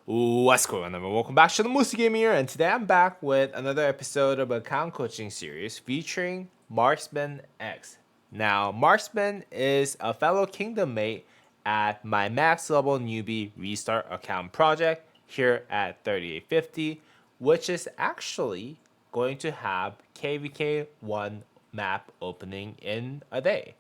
What's going on, everyone? Welcome back to the Moosey Gaming here, and today I'm back with another episode of account coaching series featuring MarxmanX. Now, Marksman is a fellow kingdom mate at my max level newbie restart account project here at 3850, which is actually going to have KVK 1 map opening in a day.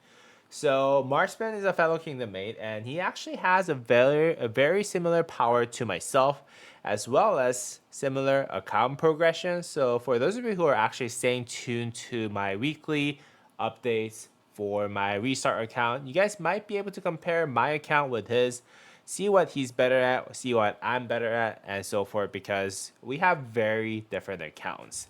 So Marksman is a fellow kingdom mate, and he actually has a very similar power to myself, as well as similar account progression. So for those of you who are actually staying tuned to my weekly updates for my restart account, you guys might be able to compare my account with his, see what he's better at, see what I'm better at, and so forth, because we have very different accounts.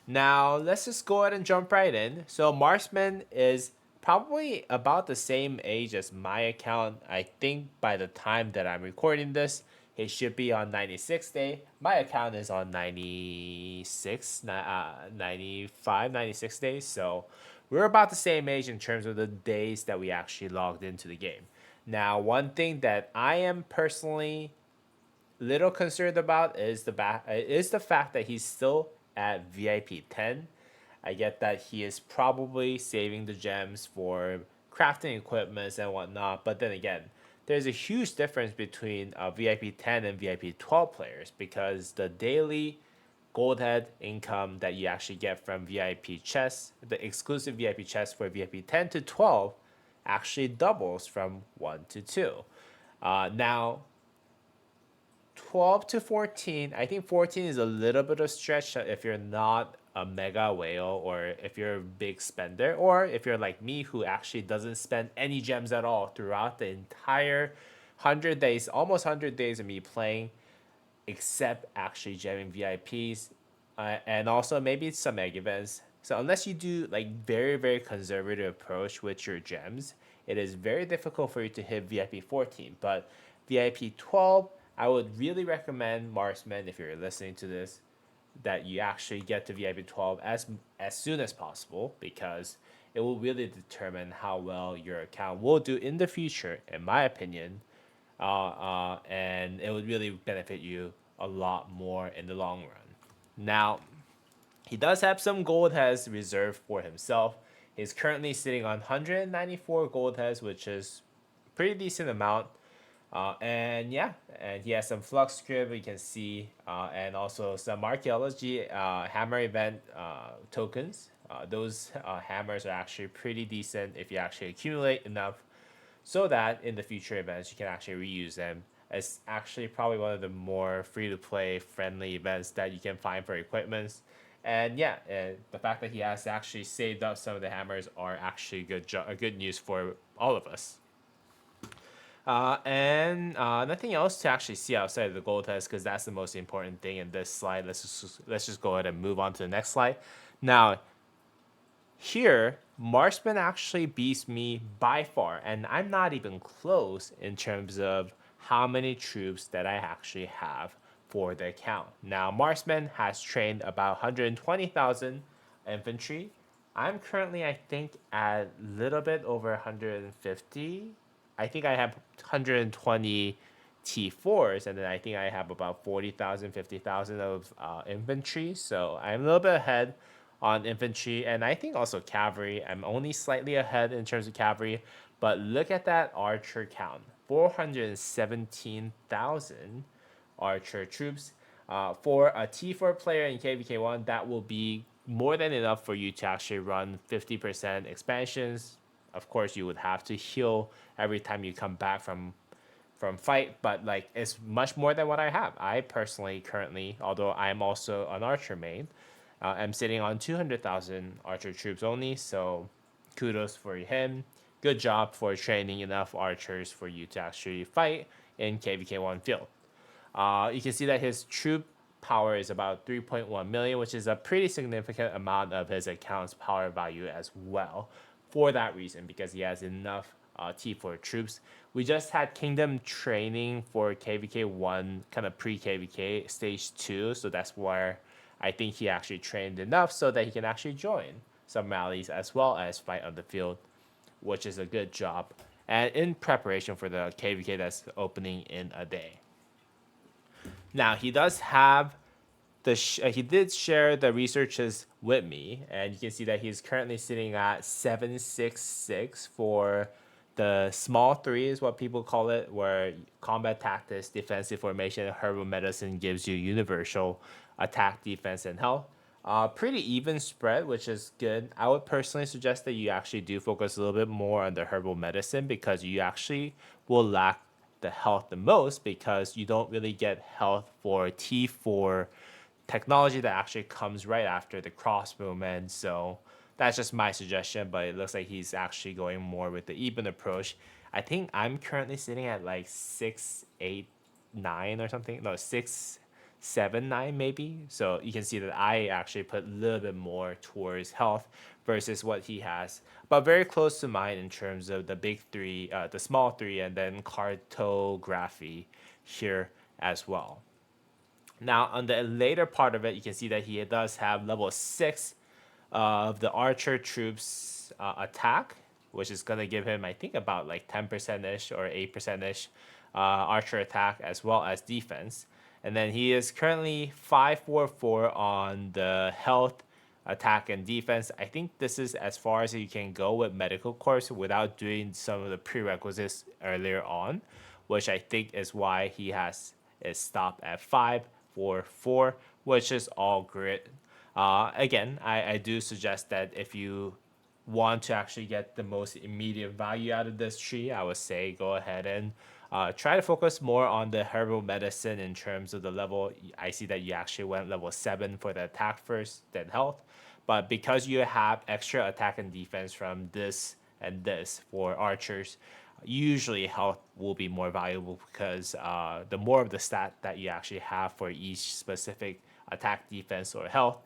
Now, let's just go ahead and jump right in. So, Marksman is probably about the same age as my account. I think by the time that I'm recording this, he should be on 96 day. My account is on 95, 96 days. So, we're about the same age in terms of the days that we actually logged into the game. Now, one thing that I am personally little concerned about is the fact that he's still at VIP 10. I get that he is probably saving the gems for crafting equipments and whatnot, but then again, there's a huge difference between VIP 10 and VIP 12 players because the daily gold head income that you actually get from VIP chests, the exclusive VIP chests for VIP 10 to 12, actually doubles from 1 to 2. Now, 12 to 14, I think 14 is a little bit of stretch if you're not a mega whale or if you're a big spender or if you're like me who actually doesn't spend any gems at all throughout the entire 100 days, almost 100 days of me playing, except actually gemming VIPs, and also maybe some egg events. So unless you do like very conservative approach with your gems, it is very difficult for you to hit VIP 14. But VIP 12, I would really recommend Marksman if you're listening to this that you actually get to VIP 12 as soon as possible because it will really determine how well your account will do in the future, in my opinion, and it would really benefit you a lot more in the long run. Now, he does have some gold heads reserved for himself. He's currently sitting on 194 gold heads, which is a pretty decent amount. And yeah, and he has some flux script you can see, and also some archaeology hammer event tokens. Those hammers are actually pretty decent if you actually accumulate enough so that in the future events you can actually reuse them. It's actually probably one of the more free to play friendly events that you can find for equipments. And yeah, the fact that he has actually saved up some of the hammers are actually good news for all of us. And nothing else to actually see outside of the gold test because that's the most important thing in this slide. Let's just go ahead and move on to the next slide. Now, here, Marksman actually beats me by far, and I'm not even close in terms of how many troops that I actually have for the account. Now, Marksman has trained about 120,000 infantry. I'm currently, I think, at a little bit over 150. I think I have 120 T4s, and then I think I have about 40,000, 50,000 of infantry. So I'm a little bit ahead on infantry, and I think also cavalry. I'm only slightly ahead in terms of cavalry, but look at that archer count, 417,000 archer troops. For a T4 player in KVK1, that will be more than enough for you to actually run 50% expansions. Of course, you would have to heal every time you come back from fight, but like it's much more than what I have. I personally currently, although I'm also an archer main, I'm sitting on 200,000 archer troops only, so kudos for him. Good job for training enough archers for you to actually fight in KVK1 field. You can see that his troop power is about 3.1 million, which is a pretty significant amount of his account's power value as well. For that reason, because he has enough T4 troops. We just had Kingdom training for KVK 1, kind of pre KVK stage 2, so that's where I think he actually trained enough so that he can actually join some rallies as well as fight on the field, which is a good job. And in preparation for the KVK that's opening in a day. Now he does have he did share the researches with me, and you can see that he's currently sitting at 766 for the small three is what people call it, where combat tactics, defensive formation, herbal medicine gives you universal attack, defense, and health. Pretty even spread, which is good. I would personally suggest that you actually do focus a little bit more on the herbal medicine because you actually will lack the health the most because you don't really get health for T4 technology that actually comes right after the cross movement. So that's just my suggestion, but it looks like he's actually going more with the even approach. I think I'm currently sitting at like 689 or something. No, 679 maybe. So you can see that I actually put a little bit more towards health versus what he has, but very close to mine in terms of the big three, the small three, and then cartography here as well. Now, on the later part of it, you can see that he does have level 6 of the archer troops attack, which is going to give him, I think, about like 10% ish or 8% ish archer attack as well as defense. And then he is currently 544 on the health, attack, and defense. I think this is as far as you can go with medical course without doing some of the prerequisites earlier on, which I think is why he has is stopped at 544, which is all great. Again, I do suggest that if you want to actually get the most immediate value out of this tree, I would say go ahead and try to focus more on the herbal medicine in terms of the level. I see that you actually went level 7 for the attack first, then health. But because you have extra attack and defense from this and this for archers, usually health will be more valuable because the more of the stat that you actually have for each specific attack, defense, or health,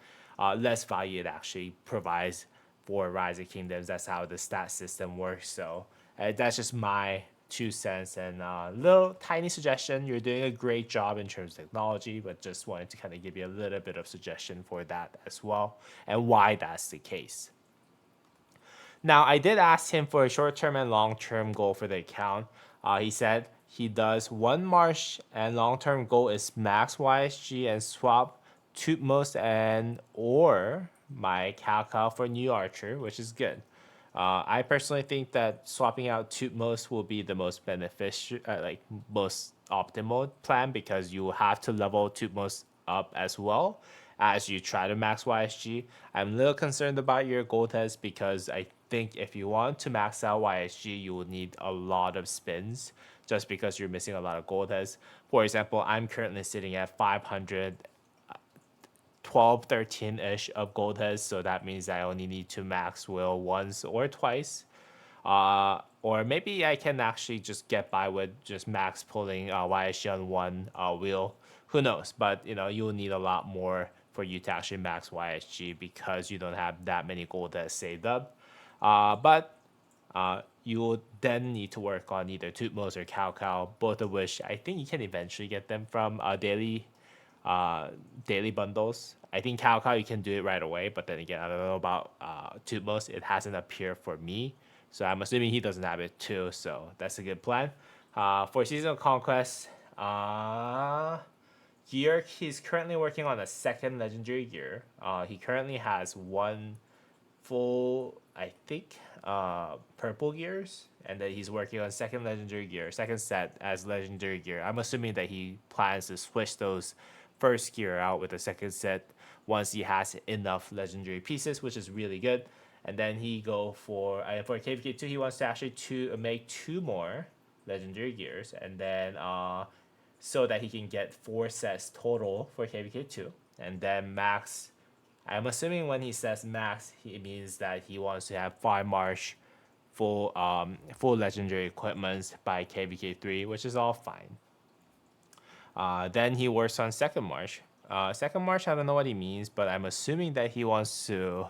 less value it actually provides for Rise of Kingdoms. That's how the stat system works. So that's just my 2 cents and a little tiny suggestion. You're doing a great job in terms of technology, but just wanted to kind of give you a little bit of suggestion for that as well and why that's the case. Now, I did ask him for a short-term and long-term goal for the account. He said he does one march and long-term goal is max YSG and swap Tutmos and or my Calcal for new archer, which is good. I personally think that swapping out Tutmos will be the most beneficial, like most optimal plan because you will have to level Tutmos up as well as you try to max YSG. I'm a little concerned about your gold test because I think if you want to max out YSG, you will need a lot of spins just because you're missing a lot of gold tests. For example, I'm currently sitting at 500 12, 13-ish of gold heads, so that means I only need to max will once or twice. Or maybe I can actually just get by with just max pulling YSG on one wheel. Who knows? But you will need a lot more for you to actually max YSG because you don't have that many gold heads saved up. But you will then need to work on either Tutmos or Cao, both of which I think you can eventually get them from daily bundles. I think Cao you can do it right away, but then again, I don't know about Tutmos. It hasn't appeared for me, so I'm assuming he doesn't have it too. So that's a good plan. For Seasonal Conquest, gear, he's currently working on a second legendary gear. He currently has one full, I think, purple gears, and then he's working on second legendary gear, second set as legendary gear. I'm assuming that he plans to switch those first gear out with the second set once he has enough legendary pieces, which is really good. And then he go for KVK2, he wants to actually make 2 more legendary gears, and then so that he can get 4 sets total for KVK2, and then max. I'm assuming when he says max, he means that he wants to have 5 march full legendary equipments by KVK3, which is all fine. Then he works on second march. Second march, I don't know what he means, but I'm assuming that he wants to.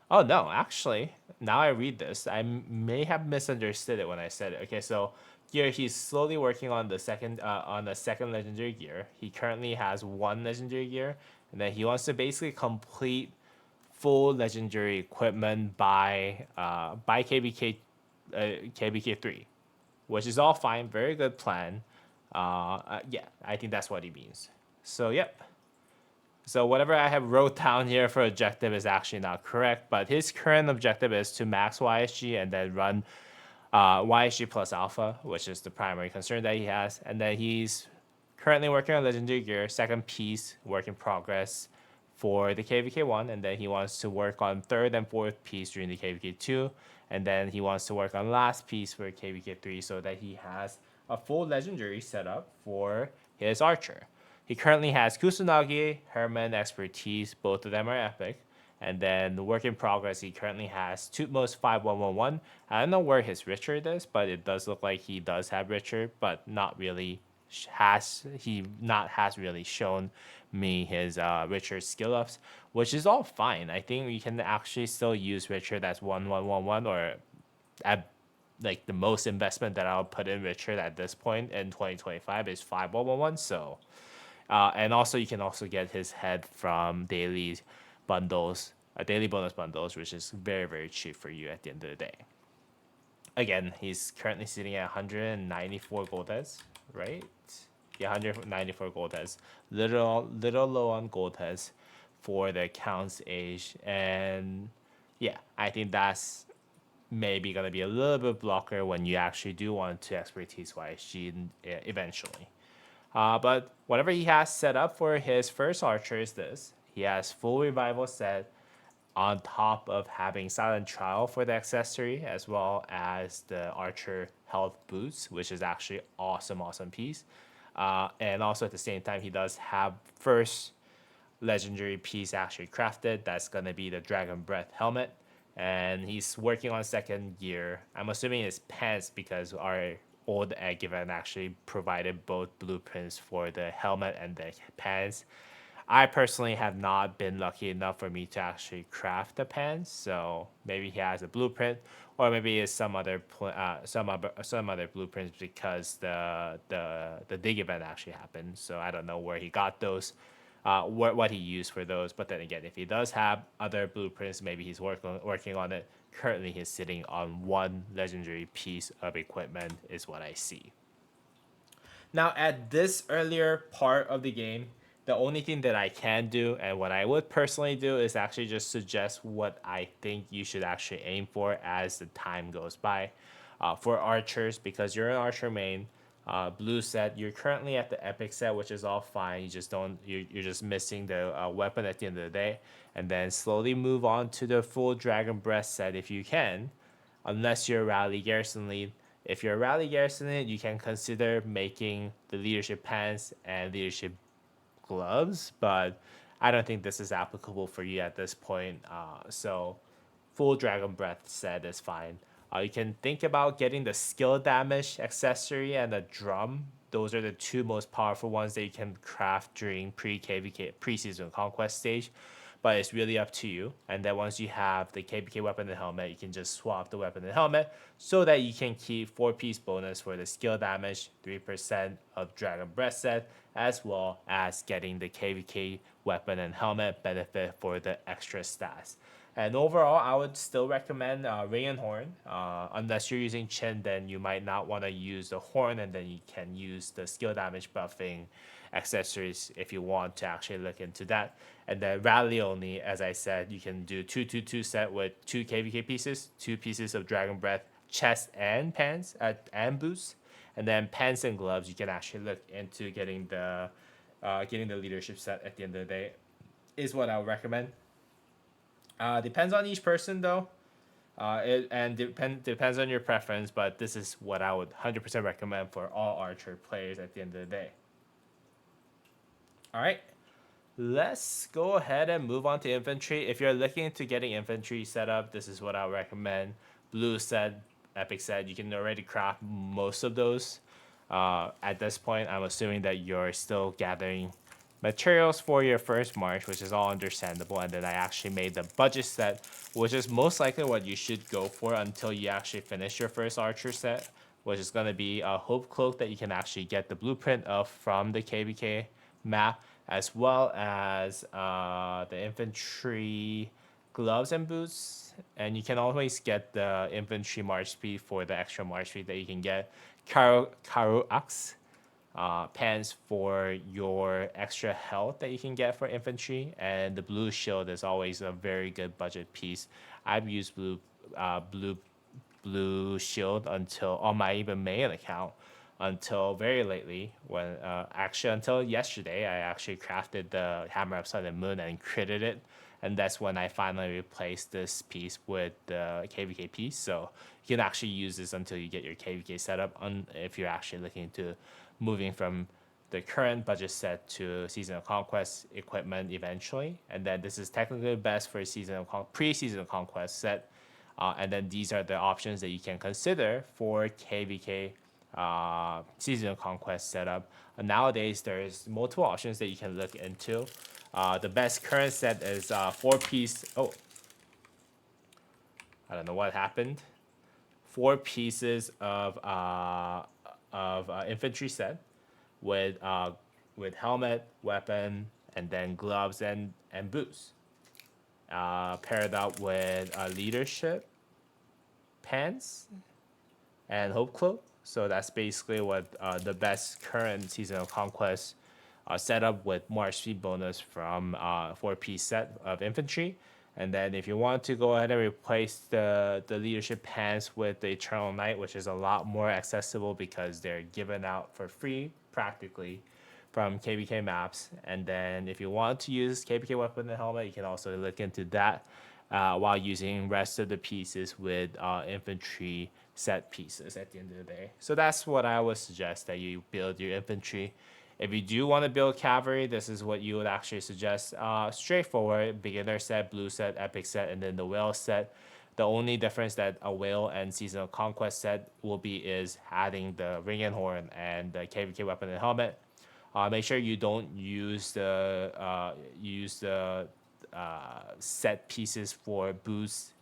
Oh no, actually, now I read this, I may have misunderstood it when I said it. Okay, so here he's slowly working on the second legendary gear. He currently has 1 legendary gear, and then he wants to basically complete full legendary equipment by KBK 3. which is all fine. Very good plan. Yeah, I think that's what he means. So, yep. So whatever I have wrote down here for objective is actually not correct, but his current objective is to max YSG and then run YSG plus alpha, which is the primary concern that he has. And then he's currently working on legendary gear, second piece, work in progress for the KVK1, and then he wants to work on third and fourth piece during the KVK2, and then he wants to work on last piece for KVK3 so that he has a full legendary setup for his archer. He currently has Kusanagi, Herman, Expertise, both of them are epic. And then the work in progress, he currently has Tutmos 5111. I don't know where his Richard is, but it does look like he does have Richard, but not really has really shown me his Richard skill ups, which is all fine. I think we can actually still use Richard as 1111 or at like the most investment that I'll put in Richard at this point in 2025 is 5111. So and also you can also get his head from daily bundles, daily bonus bundles, which is very, very cheap for you at the end of the day. Again, he's currently sitting at 194 gold heads, right? Yeah, 194 gold heads. Little low on gold heads for the account's age. And yeah, I think that's maybe going to be a little bit blocker when you actually do want to expertise YSG eventually. But whatever he has set up for his first archer is this. He has full revival set on top of having silent trial for the accessory as well as the archer health boots, which is actually awesome piece. And also at the same time, he does have first legendary piece actually crafted. That's going to be the Dragon Breath helmet. And he's working on second gear. I'm assuming it's pants because our old egg event actually provided both blueprints for the helmet and the pants. I personally have not been lucky enough for me to actually craft the pants, so maybe he has a blueprint, or maybe it's some other blueprints because the dig event actually happened. So I don't know where he got those, what he used for those. But then again, if he does have other blueprints, maybe he's working on it. Currently, he's sitting on one legendary piece of equipment, is what I see. Now, at this earlier part of the game, the only thing that I can do and what I would personally do is actually just suggest what I think you should actually aim for as the time goes by. For archers, because you're an archer main, blue set, you're currently at the epic set, which is all fine. You just don't, you're just missing the weapon at the end of the day, and then slowly move on to the full dragon breath set if you can, unless you're rally garrison lead. If you're rally garrison lead, you can consider making the leadership pants and leadership gloves, but I don't think this is applicable for you at this point. So full dragon breath set is fine. You can think about getting the skill damage accessory and the drum. Those are the two most powerful ones that you can craft during pre-KVK pre-season conquest stage, but it's really up to you. And then once you have the KVK weapon and helmet, you can just swap the weapon and helmet so that you can keep 4-piece bonus for the skill damage, 3% of dragon breath set, as well as getting the KVK weapon and helmet benefit for the extra stats. And overall, I would still recommend Ring and Horn. Unless you're using Chin, then you might not want to use the Horn, and then you can use the skill damage buffing accessories if you want to actually look into that. And then Rally only, as I said, you can do 2-2-2 set with 2 KVK pieces, 2 pieces of Dragon Breath, chest and pants, and boots. And then pants and gloves, you can actually look into getting the leadership set at the end of the day, is what I would recommend. Depends on each person though. Depends on your preference, but this is what I would 100% recommend for all archer players at the end of the day. All right, let's go ahead and move on to infantry. If you're looking into getting infantry set up, this is what I would recommend. Blue set, epic set, you can already craft most of those. At this point, I'm assuming that you're still gathering materials for your first march, which is all understandable. And then I actually made the budget set, which is most likely what you should go for until you actually finish your first archer set, which is going to be a hope cloak that you can actually get the blueprint of from the KVK map, as well as the infantry gloves and boots. And you can always get the infantry march speed for the extra march speed that you can get. Karuax pants for your extra health that you can get for infantry, and the blue shield is always a very good budget piece. I've used blue shield until on my even main account until very lately when actually until yesterday I actually crafted the hammer upside the moon and critted it, and that's when I finally replaced this piece with the KVK piece. So you can actually use this until you get your KVK setup if you're actually looking to moving from the current budget set to Season of Conquest equipment eventually. And then this is technically best for pre-Season of Conquest set. And then these are the options that you can consider for KVK Season of Conquest setup. Nowadays, there's multiple options that you can look into. The best current set is 4-piece. Oh, I don't know what happened. 4 pieces of infantry set with helmet, weapon, and then gloves and boots. Paired up with leadership pants and hope cloak. So that's basically what the best current Season of Conquest setup with March speed bonus from 4-piece set of infantry. And then if you want to go ahead and replace the leadership pants with the Eternal Knight, which is a lot more accessible because they're given out for free practically from KBK maps. And then if you want to use KBK weapon and helmet, you can also look into that while using rest of the pieces with infantry set pieces at the end of the day. So that's what I would suggest, that you build your infantry. If you do want to build cavalry, this is what you would actually suggest. Straightforward, beginner set, blue set, epic set, and then the whale set. The only difference that a whale and Season of Conquest set will be is adding the ring and horn and the KVK weapon and helmet. Make sure you don't use the set pieces for boosts,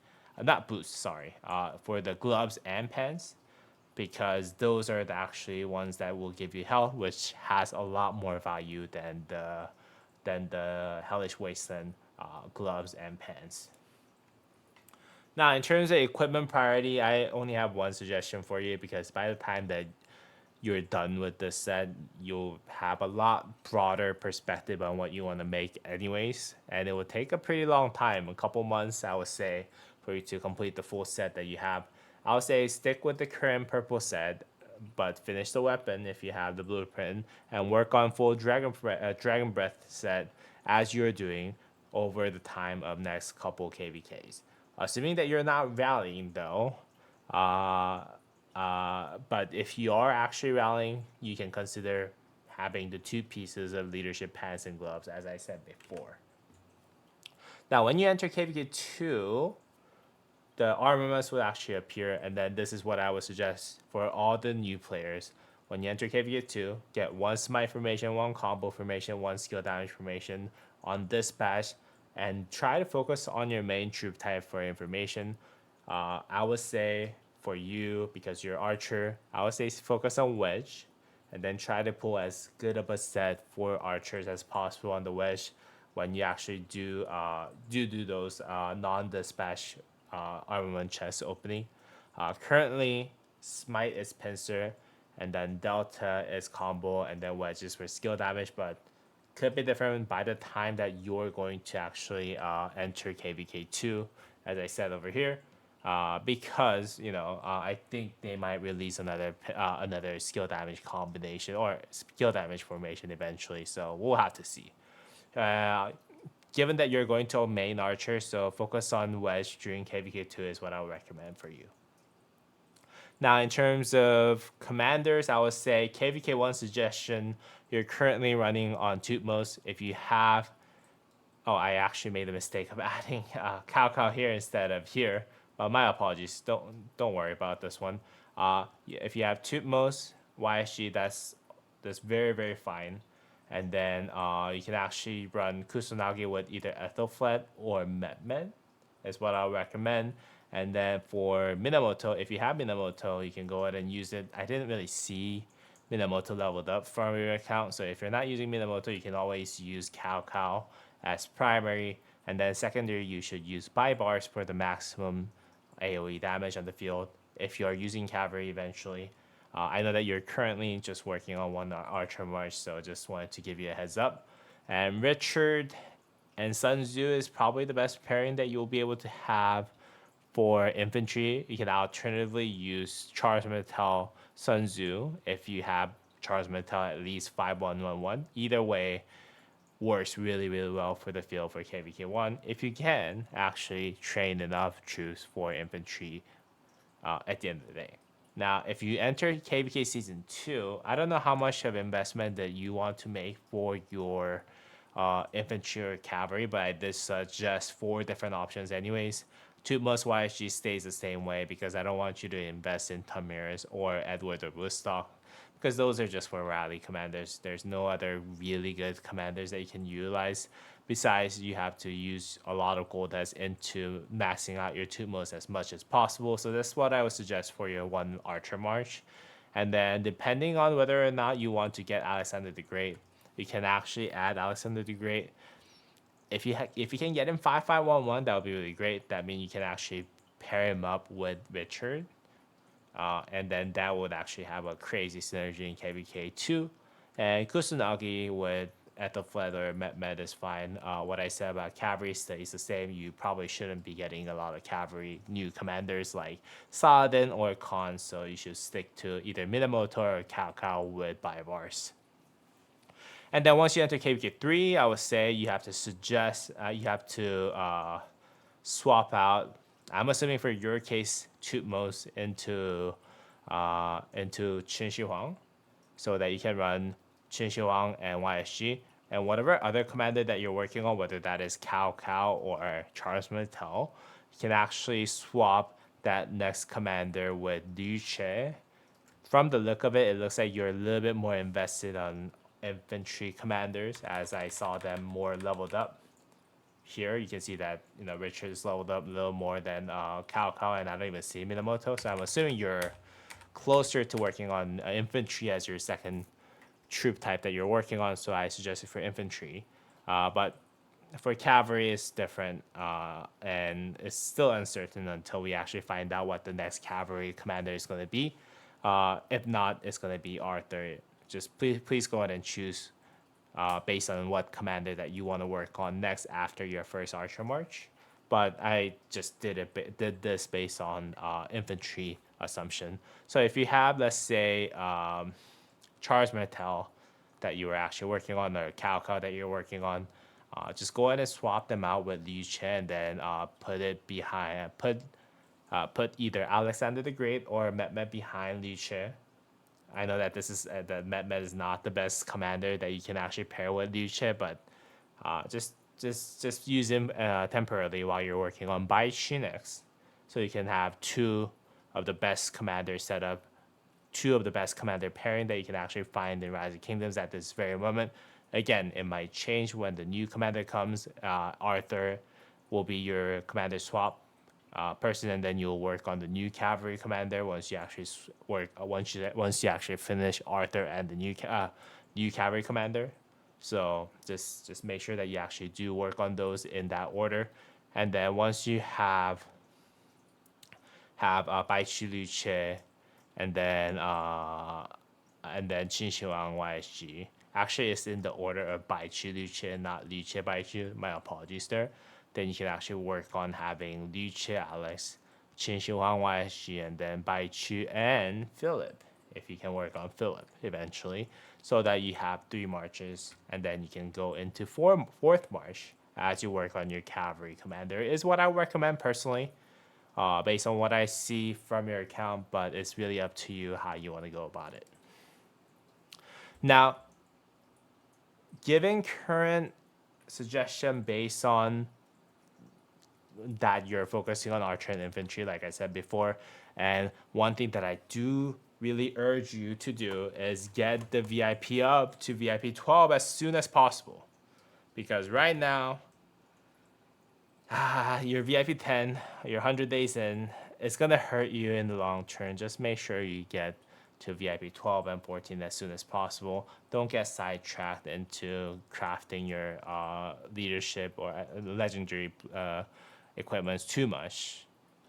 not boosts, sorry, for the gloves and pants, because those are actually ones that will give you health, which has a lot more value than the Hellish Wasteland gloves and pants. Now, in terms of equipment priority, I only have one suggestion for you, because by the time that you're done with this set, you'll have a lot broader perspective on what you want to make anyways, and it will take a pretty long time, a couple months I would say, for you to complete the full set that you have. I would say stick with the current purple set, but finish the weapon if you have the blueprint, and work on full Dragon Breath set as you're doing over the time of next couple KVKs. Assuming that you're not rallying though, but if you are actually rallying, you can consider having the 2 pieces of leadership pants and gloves, as I said before. Now, when you enter KVK 2, the armaments will actually appear, and then this is what I would suggest for all the new players. When you enter KVK 2, get 1 smite formation, 1 combo formation, 1 skill damage formation on dispatch, and try to focus on your main troop type for information. I would say for you, because you're archer, I would say focus on wedge, and then try to pull as good of a set for archers as possible on the wedge when you actually do those non-dispatch armament chest opening. Currently, smite is pincer, and then delta is combo, and then wedges for skill damage, but could be different by the time that you're going to actually enter KVK 2, as I said over here, because I think they might release another skill damage combination or skill damage formation eventually. So we'll have to see. Given that you're going to a main archer, so focus on wedge during KVK 2 is what I would recommend for you. Now, in terms of commanders, I would say KVK 1 suggestion, you're currently running on Tutmos. If you have, I actually made the mistake of adding Cao here instead of here. My apologies. Don't worry about this one. If you have Tutmos, YSG, that's very, very fine. And then you can actually run Kusanagi with either Ethelflaed or Metmen, is what I'll recommend. And then for Minamoto, if you have Minamoto, you can go ahead and use it. I didn't really see Minamoto leveled up from your account, so if you're not using Minamoto, you can always use Cao as primary. And then secondary, you should use Bybars for the maximum AoE damage on the field if you're using cavalry eventually. I know that you're currently just working on one Archer March, so just wanted to give you a heads up. And Richard and Sun Tzu is probably the best pairing that you'll be able to have for infantry. You can alternatively use Charles Martel Sun Tzu if you have Charles Martel at least 5111. Either way works really, really well for the field for KVK1 if you can actually train enough troops for infantry at the end of the day. Now, if you enter KVK Season 2, I don't know how much of investment that you want to make for your infantry or cavalry, but I did suggest 4 different options anyways. Tutmos YSG stays the same way because I don't want you to invest in Tamiris or Edward or Woodstock because those are just for rally commanders. There's no other really good commanders that you can utilize. Besides, you have to use a lot of gold as into maxing out your Tutmos as much as possible. So that's what I would suggest for your one Archer March. And then depending on whether or not you want to get Alexander the Great, you can actually add Alexander the Great. If you can get him 5511, that would be really great. That means you can actually pair him up with Richard. And then that would actually have a crazy synergy in KVK2. And Kusanagi with Ethelflaed or Met is fine. What I said about cavalry stays the same. You probably shouldn't be getting a lot of cavalry new commanders like Saladin or Khan, so you should stick to either Minamoto or Cao with Baibars. And then once you enter KVK3, I would say you have to swap out. I'm assuming for your case, Tutmos into Qin Shi Huang, so that you can run Qin Shi Huang and YSG and whatever other commander that you're working on, whether that is Cao or Charles Martel, you can actually swap that next commander with Liu Che. From the look of it, it looks like you're a little bit more invested on infantry commanders, as I saw them more leveled up. Here you can see that Richard is leveled up a little more than Cao, and I don't even see Minamoto. So I'm assuming you're closer to working on infantry as your second troop type that you're working on. So I suggest it for infantry, but for cavalry it's different, and it's still uncertain until we actually find out what the next cavalry commander is going to be. If not, it's going to be Arthur. Just please go ahead and choose based on what commander that you want to work on next after your first Archer March. But I just did this based on infantry assumption. So if you have, let's say, Charles Martel that you were actually working on, or Cao that you're working on, just go ahead and swap them out with Liu Chen, and then put either Alexander the Great or Mehmed behind Liu Che. I know that this is that Mehmed is not the best commander that you can actually pair with Liu Che, but just use him temporarily while you're working on Bai Chinex, so you can have two of the best commander setup, two of the best commander pairing that you can actually find in Rise of Kingdoms at this very moment. Again, it might change when the new commander comes. Arthur will be your commander swap person, and then you'll work on the new cavalry commander once you actually once you actually finish Arthur and the new cavalry commander. So just make sure that you actually do work on those in that order, and then once you have Bai Chi Liu Che, and then Qin Shi Wang YSG. Actually, it's in the order of Bai Chi Liu Che, not Liu Che Bai Chi. My apologies there. Then you can actually work on having Liu Che Alex, Qin Shi Huang YSG, and then Bai Chu and Philip, if you can work on Philip eventually, so that you have 3 marches, and then you can go into fourth march as you work on your cavalry commander, is what I recommend personally, based on what I see from your account, but it's really up to you how you want to go about it. Now, given current suggestion based on that you're focusing on archer and infantry, like I said before, and one thing that I do really urge you to do is get the VIP up to VIP 12 as soon as possible, because right now your VIP 10, your 100 days in, it's gonna hurt you in the long term. Just make sure you get to VIP 12 and 14 as soon as possible. Don't get sidetracked into crafting your leadership or legendary equipments too much,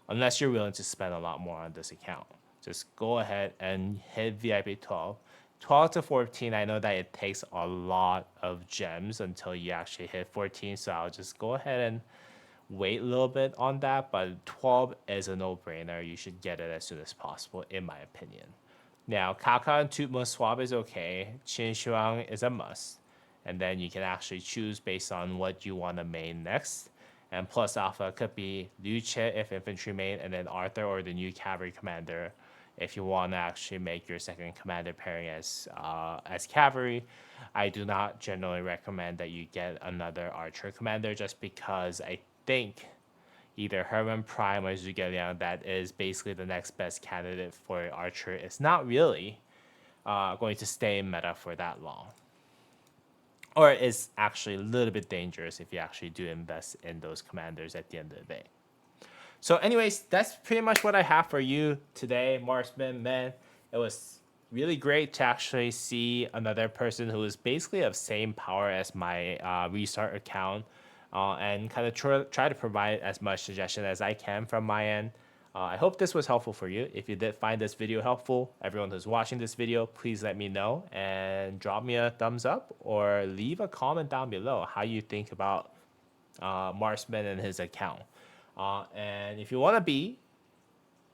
unless you're willing to spend a lot more on this account. just go ahead and hit VIP 12. 12 to 14, I know that it takes a lot of gems until you actually hit 14, so I'll just go ahead and wait a little bit on that, but 12 is a no-brainer. You should get it as soon as possible, in my opinion. Now, Kaka and Tutmo swap is okay. Qin Shuang is a must. And then you can actually choose based on what you want to main next. And plus alpha could be Liu Che if infantry main, and then Arthur or the new cavalry commander if you want to actually make your second commander pairing as cavalry. I do not generally recommend that you get another archer commander just because I think either Herman Prime or Zhuge Liang that is basically the next best candidate for archer is not really going to stay in meta for that long. Or it's actually a little bit dangerous if you actually do invest in those commanders at the end of the day. So anyways, that's pretty much what I have for you today, Marksman. Man, it was really great to actually see another person who is basically of same power as my restart account and kind of try to provide as much suggestion as I can from my end. I hope this was helpful for you. If you did find this video helpful, everyone who's watching this video, please let me know and drop me a thumbs up or leave a comment down below how you think about Marksman and his account. And if you want to be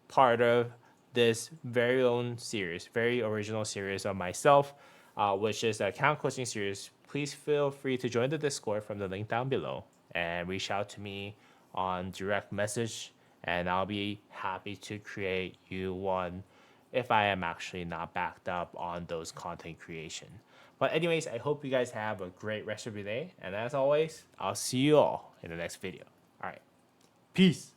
part of this very own series, very original series of myself, which is the account coaching series, please feel free to join the Discord from the link down below and reach out to me on direct message, and I'll be happy to create you one if I am actually not backed up on those content creation. But anyways, I hope you guys have a great rest of your day, and as always, I'll see you all in the next video. All right, peace.